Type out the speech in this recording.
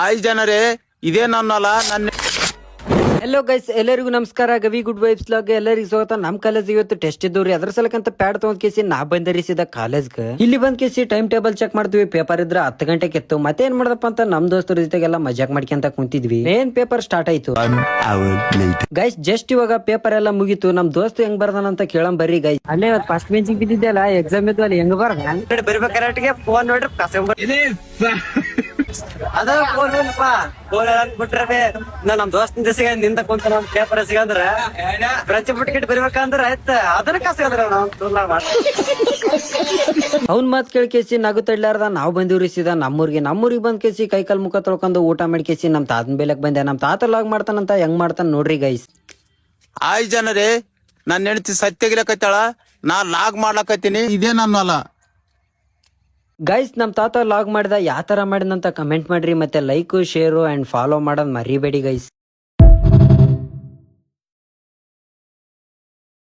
ಆಯ್ ಜನರೇ ಇದೇ ನನ್ನಲ್ಲ ನನ್ನ ಹೆಲೋ ಗೈಸ್, ಎಲ್ಲರಿಗೂ ನಮಸ್ಕಾರ. ಗವಿ ಗುಡ್ ವೈಬ್ಸ್ ಲಾಗ್ ಎಲ್ಲರಿಗೂ ಸ್ವಾಗತ. ನಮ್ ಕಾಲೇಜ್ ಇವತ್ತು ಟೆಸ್ಟ್ ಇದ್ದವ್ರಿ, ಅದ್ರ ಸಲಕಂತ ಪ್ಯಾಡ್ ತಗೊಂಡ್ ಕೇಸಿ ನಾ ಬಂದರಿಸಿದ ಕಾಲೇಜ್ಗೆ. ಇಲ್ಲಿ ಬಂದ್ ಕೇಸಿ ಟೈಮ್ ಟೇಬಲ್ ಚೆಕ್ ಮಾಡ್ತೀವಿ. ಪೇಪರ್ ಇದ್ರ 10 ಗಂಟೆಗೆ ಇತ್ತು. ಮತ್ತೆ ಏನ್ ಮಾಡದಪ್ಪ ಅಂತ ನಮ್ ದೋಸ್ತರ ಜೊತೆಗೆಲ್ಲ ಮಜಾಕ್ ಮಾಡ್ಕೊಂತ ಕುಂತಿದ್ವಿ. ಮೇನ್ ಪೇಪರ್ ಸ್ಟಾರ್ಟ್ ಆಯ್ತು ಗೈಸ್. ಜಸ್ಟ್ ಇವಾಗ ಪೇಪರ್ ಎಲ್ಲ ಮುಗೀತು. ನಮ್ ದೋಸ್ತ್ ಹೆಂಗ್ ಬರ್ದಾನಂತ ಕೇಳಂ ಬರ್ರಿ ಗೈಸ್. ಅಲ್ಲೇ ಫಸ್ಟ್ ಬೆಂಚ್ ಬಿದ್ದಿದ್ದೆಲ್ಲ ಎಕ್ಸಾಮ್ ಇದ್ದು, ಅಲ್ಲಿ ಹೆಂಗ್ ಬರ್ದ ಬರ್ಬೇಕಾರೆ ಫೋನ್ ನೋಡ್ರಿ ಅದ ಫೋನ್ ಬಿಟ್ರೆ ನಮ್ ದೋಸ್ತ ದಿವಸ ನಿಂತ ಕುಂತ ನಮ್ ಪೇಪರ್ ಸಿಗಂದ್ರ ಪ್ರತಿ ಬಿಟ್ಕಿಟ್ ಬರ್ಬೇಕಂದ್ರ ಆಯ್ತ ಅದನ್ನ ಕಸಗಂದ್ರ ಅವ್ನ್ ಮಾತ್ ಕೇಳ್ಕೇಸಿ ನಗು ತಡ್ಲಾರ್ದ ನಾವ್ ಬಂದಿವ್ರಿ ಸೀದಾ ನಮ್ಮೂರಿಗೆ ಬಂದ್ ಕೇಸಿ ಕೈ ಕಾಲ್ ಮುಖ ತೊಳ್ಕೊಂಡು ಊಟ ಮಾಡ್ಕೇಸಿ ನಮ್ ತಾತನ್ ಬೇಲಕ್ ಬಂದೆ. ನಮ್ ತಾತ ಲಾಗ್ ಮಾಡ್ತಾನಂತ ಹೆಂಗ್ ಮಾಡ್ತಾನ ನೋಡ್ರಿ ಗೈಸ್. ಆಯ್ ಜನರೇ ನನ್ನ ಹೆಂಡತಿ ಸತ್ಯಗಿಲಕತ್ತಾಳ, ನಾ ಲಾಗ್ ಮಾಡ್ಲಕತ್ತೀನಿ. ಇದೇ ನನ್ನಲ್ಲ ಗೈಸ್. ನಮ್ ತಾತ ಲಾಗ್ ಮಾಡಿದ ಯಾವ ತರ ಮಾಡಿದಂತ ಕಮೆಂಟ್ ಮಾಡ್ರಿ. ಮತ್ತೆ ಲೈಕ್, ಶೇರ್ ಅಂಡ್ ಫಾಲೋ ಮಾಡೋದ್ ಮರಿಬೇಡಿ ಗೈಸ್.